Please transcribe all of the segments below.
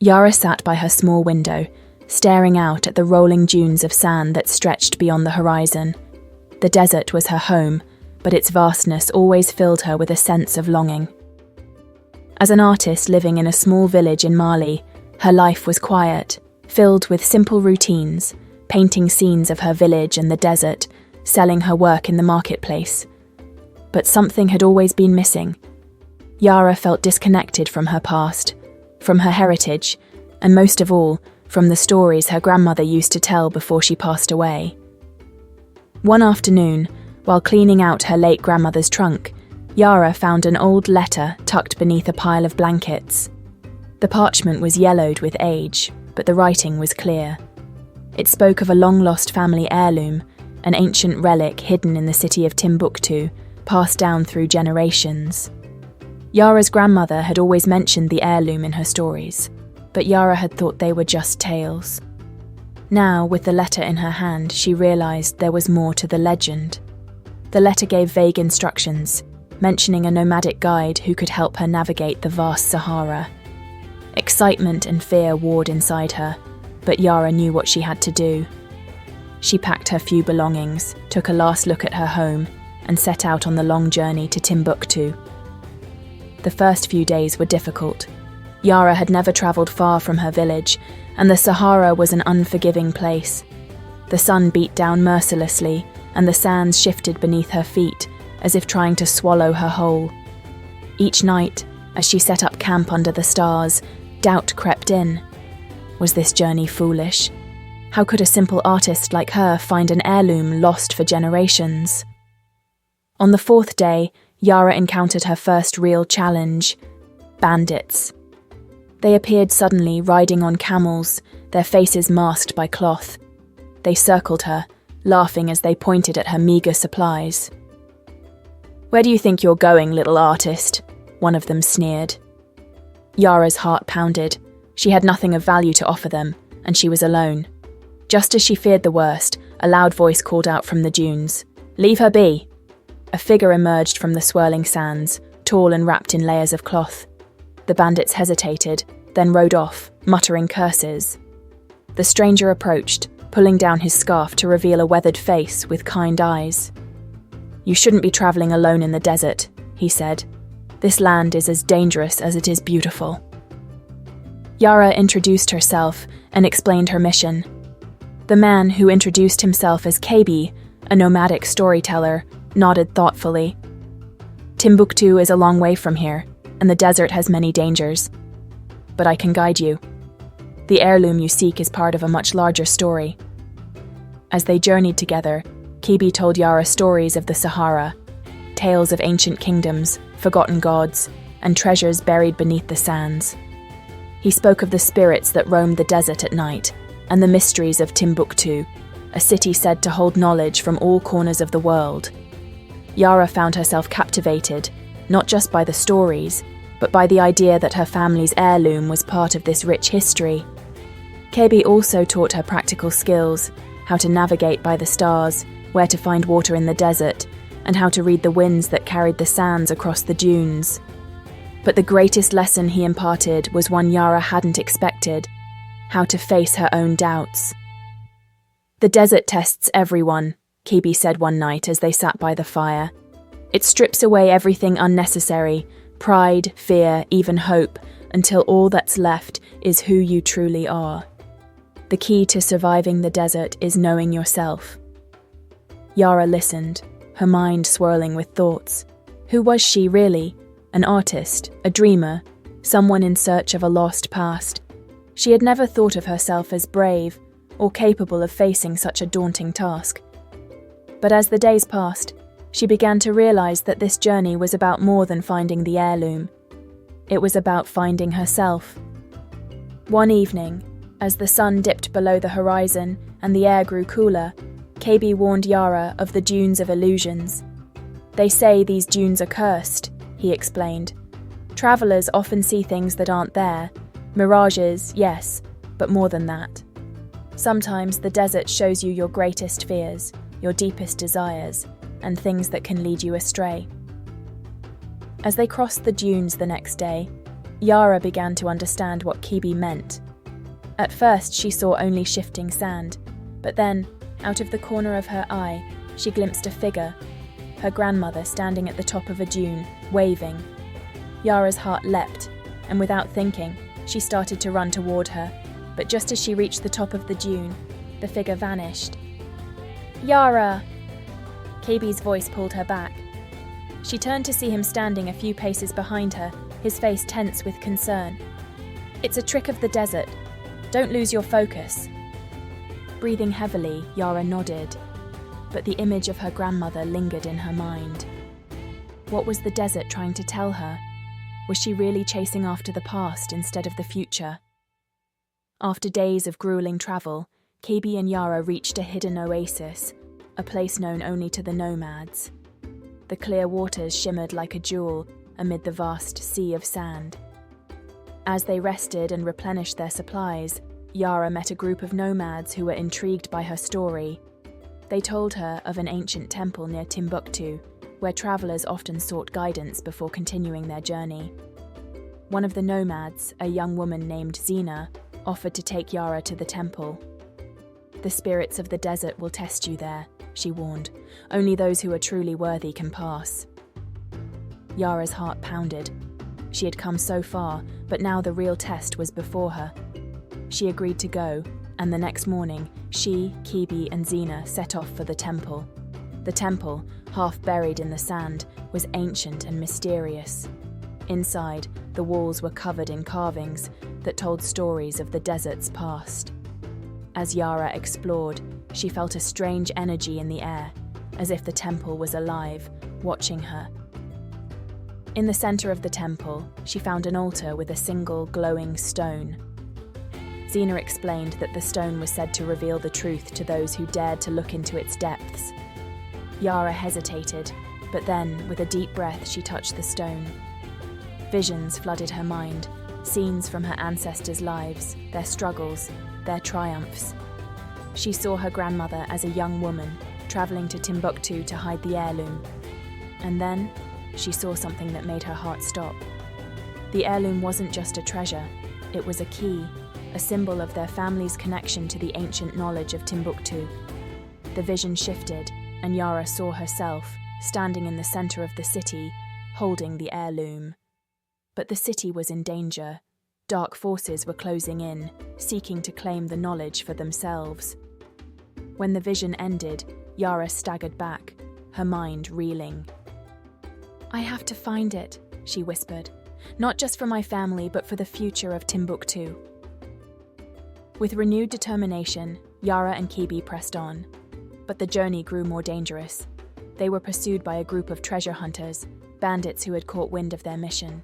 Yara sat by her small window, staring out at the rolling dunes of sand that stretched beyond the horizon. The desert was her home, but its vastness always filled her with a sense of longing. As an artist living in a small village in Mali, her life was quiet, filled with simple routines, painting scenes of her village and the desert, selling her work in the marketplace. But something had always been missing. Yara felt disconnected from her past, from her heritage, and most of all, from the stories her grandmother used to tell before she passed away. One afternoon, while cleaning out her late grandmother's trunk, Yara found an old letter tucked beneath a pile of blankets. The parchment was yellowed with age, but the writing was clear. It spoke of a long-lost family heirloom, an ancient relic hidden in the city of Timbuktu, passed down through generations. Yara's grandmother had always mentioned the heirloom in her stories, but Yara had thought they were just tales. Now, with the letter in her hand, she realized there was more to the legend. The letter gave vague instructions, mentioning a nomadic guide who could help her navigate the vast Sahara. Excitement and fear warred inside her, but Yara knew what she had to do. She packed her few belongings, took a last look at her home, and set out on the long journey to Timbuktu. The first few days were difficult. Yara had never travelled far from her village, and the Sahara was an unforgiving place. The sun beat down mercilessly, and the sands shifted beneath her feet, as if trying to swallow her whole. Each night, as she set up camp under the stars, doubt crept in. Was this journey foolish? How could a simple artist like her find an heirloom lost for generations? On the fourth day, Yara encountered her first real challenge: bandits. They appeared suddenly, riding on camels, their faces masked by cloth. They circled her, laughing as they pointed at her meagre supplies. "Where do you think you're going, little artist?" one of them sneered. Yara's heart pounded. She had nothing of value to offer them, and she was alone. Just as she feared the worst, a loud voice called out from the dunes, "Leave her be!" A figure emerged from the swirling sands, tall and wrapped in layers of cloth. The bandits hesitated, then rode off, muttering curses. The stranger approached, pulling down his scarf to reveal a weathered face with kind eyes. "You shouldn't be travelling alone in the desert," he said. "This land is as dangerous as it is beautiful." Yara introduced herself and explained her mission. The man, who introduced himself as Kebe, a nomadic storyteller, nodded thoughtfully. "Timbuktu is a long way from here, and the desert has many dangers. But I can guide you. The heirloom you seek is part of a much larger story." As they journeyed together, Kebe told Yara stories of the Sahara, tales of ancient kingdoms, forgotten gods, and treasures buried beneath the sands. He spoke of the spirits that roamed the desert at night, and the mysteries of Timbuktu, a city said to hold knowledge from all corners of the world. Yara found herself captivated, not just by the stories, but by the idea that her family's heirloom was part of this rich history. Kebe also taught her practical skills, how to navigate by the stars, where to find water in the desert, and how to read the winds that carried the sands across the dunes. But the greatest lesson he imparted was one Yara hadn't expected: how to face her own doubts. "The desert tests everyone," Kebe said one night as they sat by the fire. "It strips away everything unnecessary, pride, fear, even hope, until all that's left is who you truly are. The key to surviving the desert is knowing yourself." Yara listened, her mind swirling with thoughts. Who was she really? An artist, a dreamer, someone in search of a lost past. She had never thought of herself as brave or capable of facing such a daunting task. But as the days passed, she began to realize that this journey was about more than finding the heirloom. It was about finding herself. One evening, as the sun dipped below the horizon and the air grew cooler, Kebe warned Yara of the dunes of illusions. "They say these dunes are cursed," he explained. "Travelers often see things that aren't there. Mirages, yes, but more than that. Sometimes the desert shows you your greatest fears, your deepest desires, and things that can lead you astray." As they crossed the dunes the next day, Yara began to understand what Kebe meant. At first, she saw only shifting sand, but then, out of the corner of her eye, she glimpsed a figure, her grandmother standing at the top of a dune, waving. Yara's heart leapt, and without thinking, she started to run toward her, but just as she reached the top of the dune, the figure vanished. "Yara!" Kebe's voice pulled her back. She turned to see him standing a few paces behind her, his face tense with concern. "It's a trick of the desert. Don't lose your focus." Breathing heavily, Yara nodded, but the image of her grandmother lingered in her mind. What was the desert trying to tell her? Was she really chasing after the past instead of the future? After days of grueling travel, Kebe and Yara reached a hidden oasis, a place known only to the nomads. The clear waters shimmered like a jewel amid the vast sea of sand. As they rested and replenished their supplies, Yara met a group of nomads who were intrigued by her story. They told her of an ancient temple near Timbuktu, where travelers often sought guidance before continuing their journey. One of the nomads, a young woman named Zina, offered to take Yara to the temple. "The spirits of the desert will test you there," she warned. "Only those who are truly worthy can pass." Yara's heart pounded. She had come so far, but now the real test was before her. She agreed to go, and the next morning, she, Kebe, and Zina set off for the temple. The temple, half buried in the sand, was ancient and mysterious. Inside, the walls were covered in carvings that told stories of the desert's past. As Yara explored, she felt a strange energy in the air, as if the temple was alive, watching her. In the center of the temple, she found an altar with a single glowing stone. Zina explained that the stone was said to reveal the truth to those who dared to look into its depths. Yara hesitated, but then, with a deep breath, she touched the stone. Visions flooded her mind, scenes from her ancestors' lives, their struggles, their triumphs. She saw her grandmother as a young woman, traveling to Timbuktu to hide the heirloom. And then, she saw something that made her heart stop. The heirloom wasn't just a treasure, it was a key, a symbol of their family's connection to the ancient knowledge of Timbuktu. The vision shifted, and Yara saw herself, standing in the center of the city, holding the heirloom. But the city was in danger. Dark forces were closing in, seeking to claim the knowledge for themselves. When the vision ended, Yara staggered back, her mind reeling. "I have to find it," she whispered. "Not just for my family, but for the future of Timbuktu." With renewed determination, Yara and Kebe pressed on. But the journey grew more dangerous. They were pursued by a group of treasure hunters, bandits who had caught wind of their mission.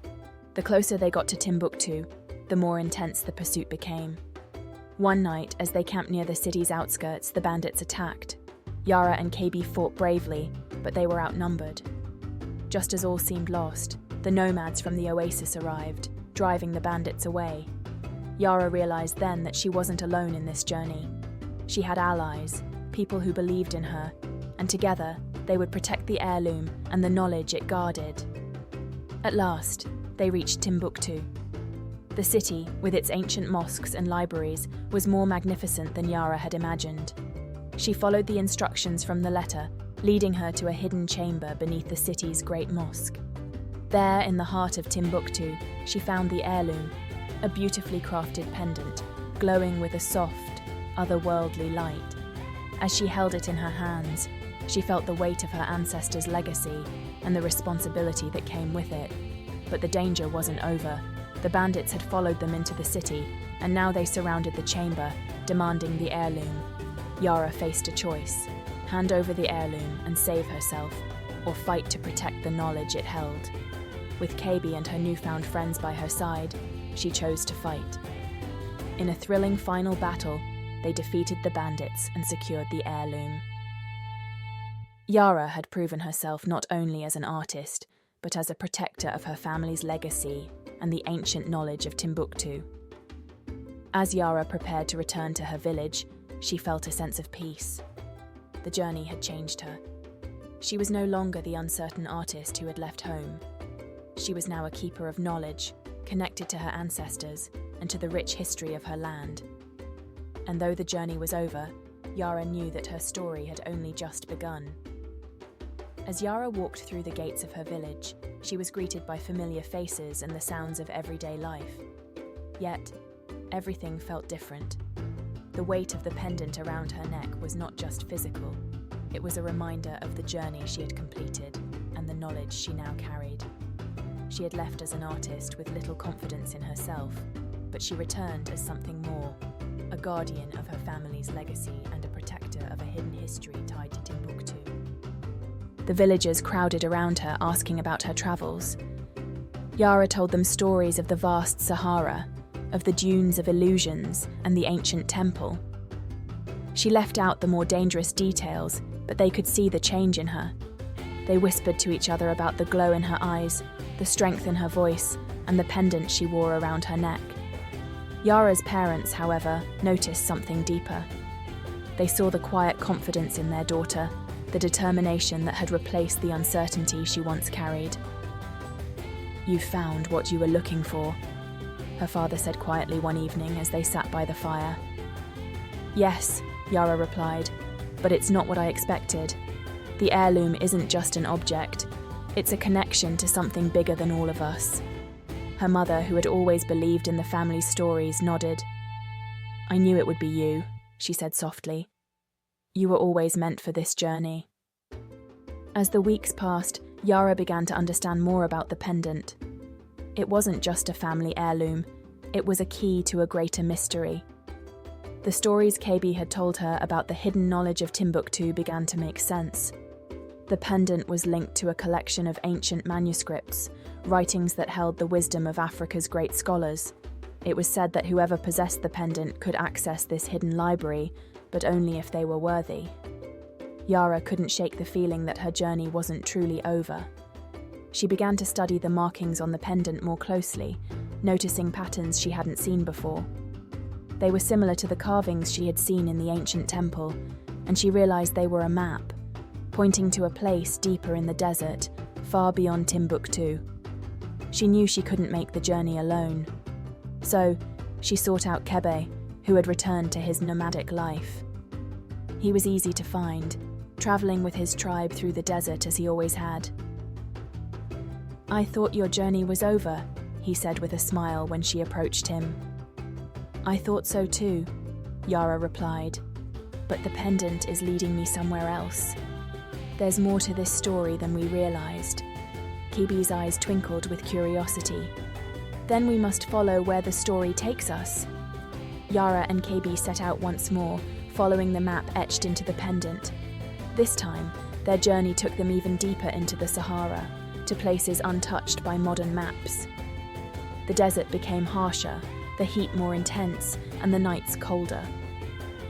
The closer they got to Timbuktu, the more intense the pursuit became. One night, as they camped near the city's outskirts, the bandits attacked. Yara and Kebe fought bravely, but they were outnumbered. Just as all seemed lost, the nomads from the oasis arrived, driving the bandits away. Yara realized then that she wasn't alone in this journey. She had allies, people who believed in her, and together they would protect the heirloom and the knowledge it guarded. At last, they reached Timbuktu. The city, with its ancient mosques and libraries, was more magnificent than Yara had imagined. She followed the instructions from the letter, leading her to a hidden chamber beneath the city's great mosque. There, in the heart of Timbuktu, she found the heirloom, a beautifully crafted pendant, glowing with a soft, otherworldly light. As she held it in her hands, she felt the weight of her ancestors' legacy and the responsibility that came with it. But the danger wasn't over. The bandits had followed them into the city, and now they surrounded the chamber, demanding the heirloom. Yara faced a choice: hand over the heirloom and save herself, or fight to protect the knowledge it held. With Kebe and her newfound friends by her side, she chose to fight. In a thrilling final battle, they defeated the bandits and secured the heirloom. Yara had proven herself not only as an artist, but as a protector of her family's legacy and the ancient knowledge of Timbuktu. As Yara prepared to return to her village, she felt a sense of peace. The journey had changed her. She was no longer the uncertain artist who had left home. She was now a keeper of knowledge, connected to her ancestors and to the rich history of her land. And though the journey was over, Yara knew that her story had only just begun. As Yara walked through the gates of her village, she was greeted by familiar faces and the sounds of everyday life. Yet, everything felt different. The weight of the pendant around her neck was not just physical, it was a reminder of the journey she had completed and the knowledge she now carried. She had left as an artist with little confidence in herself, but she returned as something more, a guardian of her family's legacy and a protector of a hidden history tied to Timbuktu. The villagers crowded around her, asking about her travels. Yara told them stories of the vast Sahara, of the dunes of illusions and the ancient temple. She left out the more dangerous details, but they could see the change in her. They whispered to each other about the glow in her eyes, the strength in her voice, and the pendant she wore around her neck. Yara's parents, however, noticed something deeper. They saw the quiet confidence in their daughter, the determination that had replaced the uncertainty she once carried. "You've found what you were looking for," her father said quietly one evening as they sat by the fire. "Yes," Yara replied, "but it's not what I expected. The heirloom isn't just an object, it's a connection to something bigger than all of us." Her mother, who had always believed in the family's stories, nodded. "I knew it would be you," she said softly. "You were always meant for this journey." As the weeks passed, Yara began to understand more about the pendant. It wasn't just a family heirloom, it was a key to a greater mystery. The stories Kebe had told her about the hidden knowledge of Timbuktu began to make sense. The pendant was linked to a collection of ancient manuscripts, writings that held the wisdom of Africa's great scholars. It was said that whoever possessed the pendant could access this hidden library, but only if they were worthy. Yara couldn't shake the feeling that her journey wasn't truly over. She began to study the markings on the pendant more closely, noticing patterns she hadn't seen before. They were similar to the carvings she had seen in the ancient temple, and she realized they were a map, pointing to a place deeper in the desert, far beyond Timbuktu. She knew she couldn't make the journey alone. So, she sought out Kebe, who had returned to his nomadic life. He was easy to find, traveling with his tribe through the desert as he always had. "I thought your journey was over," he said with a smile when she approached him. "I thought so too," Yara replied, "but the pendant is leading me somewhere else. There's more to this story than we realized." Kebe's eyes twinkled with curiosity. "Then we must follow where the story takes us." Yara and Kebe set out once more, following the map etched into the pendant. This time, their journey took them even deeper into the Sahara, to places untouched by modern maps. The desert became harsher, the heat more intense, and the nights colder.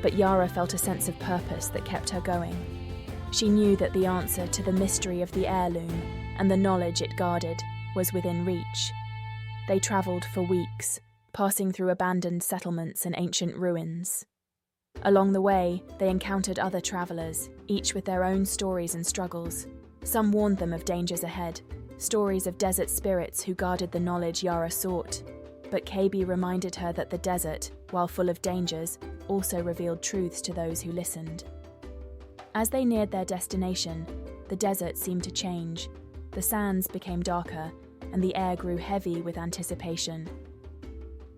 But Yara felt a sense of purpose that kept her going. She knew that the answer to the mystery of the heirloom and the knowledge it guarded was within reach. They travelled for weeks, passing through abandoned settlements and ancient ruins. Along the way, they encountered other travellers, each with their own stories and struggles. Some warned them of dangers ahead, stories of desert spirits who guarded the knowledge Yara sought. But Kebe reminded her that the desert, while full of dangers, also revealed truths to those who listened. As they neared their destination, the desert seemed to change. The sands became darker, and the air grew heavy with anticipation.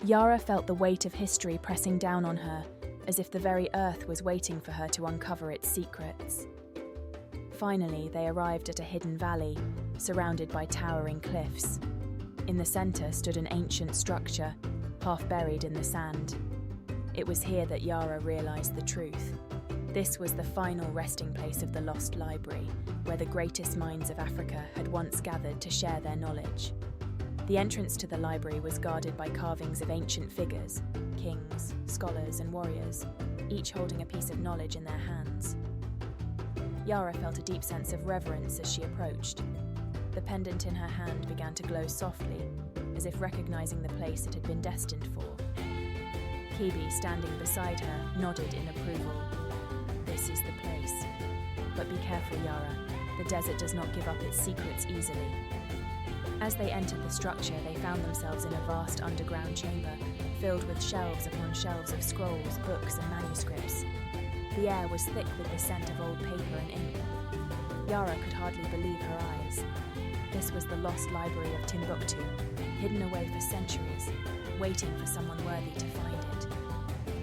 Yara felt the weight of history pressing down on her, as if the very earth was waiting for her to uncover its secrets. Finally, they arrived at a hidden valley, surrounded by towering cliffs. In the centre stood an ancient structure, half buried in the sand. It was here that Yara realised the truth. This was the final resting place of the lost library, where the greatest minds of Africa had once gathered to share their knowledge. The entrance to the library was guarded by carvings of ancient figures, kings, scholars, and warriors, each holding a piece of knowledge in their hands. Yara felt a deep sense of reverence as she approached. The pendant in her hand began to glow softly, as if recognising the place it had been destined for. Kebe, standing beside her, nodded in approval. "This is the place. But be careful, Yara. The desert does not give up its secrets easily." As they entered the structure, they found themselves in a vast underground chamber, filled with shelves upon shelves of scrolls, books, and manuscripts. The air was thick with the scent of old paper and ink. Yara could hardly believe her eyes. This was the lost library of Timbuktu, hidden away for centuries, waiting for someone worthy to find it.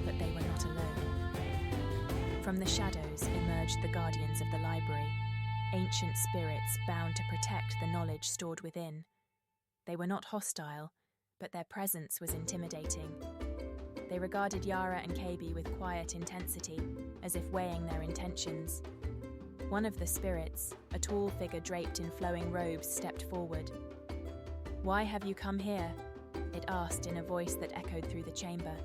But they were not alone. From the shadows emerged the guardians of the library, ancient spirits bound to protect the knowledge stored within. They were not hostile, but their presence was intimidating. They regarded Yara and Kebe with quiet intensity, as if weighing their intentions. One of the spirits, a tall figure draped in flowing robes, stepped forward. "Why have you come here?" it asked in a voice that echoed through the chamber.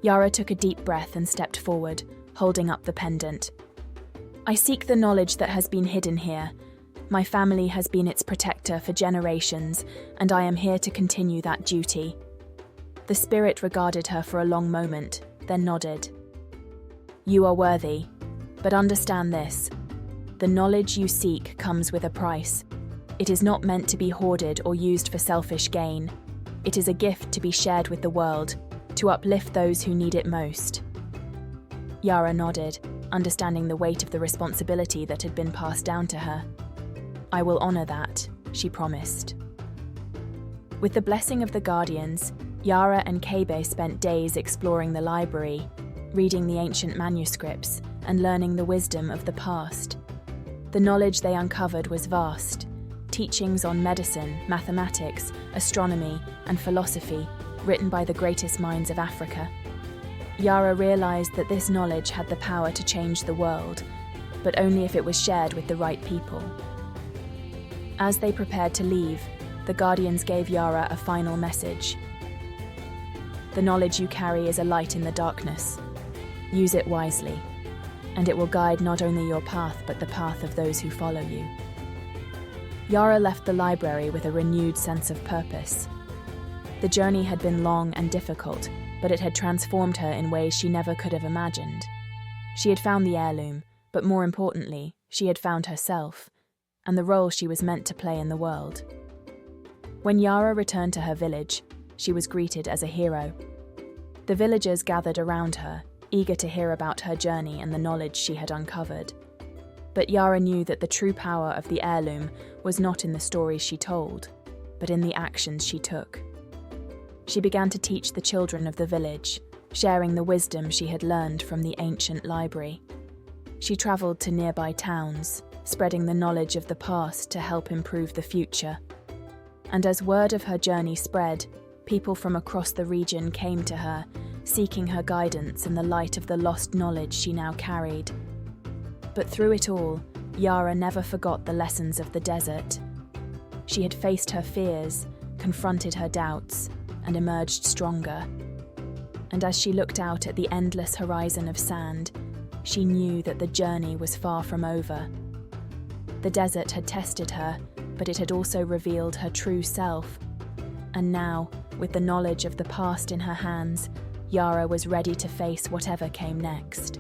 Yara took a deep breath and stepped forward, holding up the pendant. "I seek the knowledge that has been hidden here. My family has been its protector for generations, and I am here to continue that duty." The spirit regarded her for a long moment, then nodded. "You are worthy, but understand this. The knowledge you seek comes with a price. It is not meant to be hoarded or used for selfish gain. It is a gift to be shared with the world, to uplift those who need it most." Yara nodded, understanding the weight of the responsibility that had been passed down to her. "I will honor that," she promised. With the blessing of the guardians, Yara and Kebe spent days exploring the library, reading the ancient manuscripts, and learning the wisdom of the past. The knowledge they uncovered was vast, teachings on medicine, mathematics, astronomy, and philosophy, written by the greatest minds of Africa. Yara realized that this knowledge had the power to change the world, but only if it was shared with the right people. As they prepared to leave, the guardians gave Yara a final message. "The knowledge you carry is a light in the darkness. Use it wisely, and it will guide not only your path but the path of those who follow you." Yara left the library with a renewed sense of purpose. The journey had been long and difficult, but it had transformed her in ways she never could have imagined. She had found the heirloom, but more importantly, she had found herself, and the role she was meant to play in the world. When Yara returned to her village, she was greeted as a hero. The villagers gathered around her, eager to hear about her journey and the knowledge she had uncovered. But Yara knew that the true power of the heirloom was not in the stories she told, but in the actions she took. She began to teach the children of the village, sharing the wisdom she had learned from the ancient library. She traveled to nearby towns, spreading the knowledge of the past to help improve the future. And as word of her journey spread, people from across the region came to her, seeking her guidance in the light of the lost knowledge she now carried. But through it all, Yara never forgot the lessons of the desert. She had faced her fears, confronted her doubts, and emerged stronger. And as she looked out at the endless horizon of sand, she knew that the journey was far from over. The desert had tested her, but it had also revealed her true self. And now, with the knowledge of the past in her hands, Yara was ready to face whatever came next.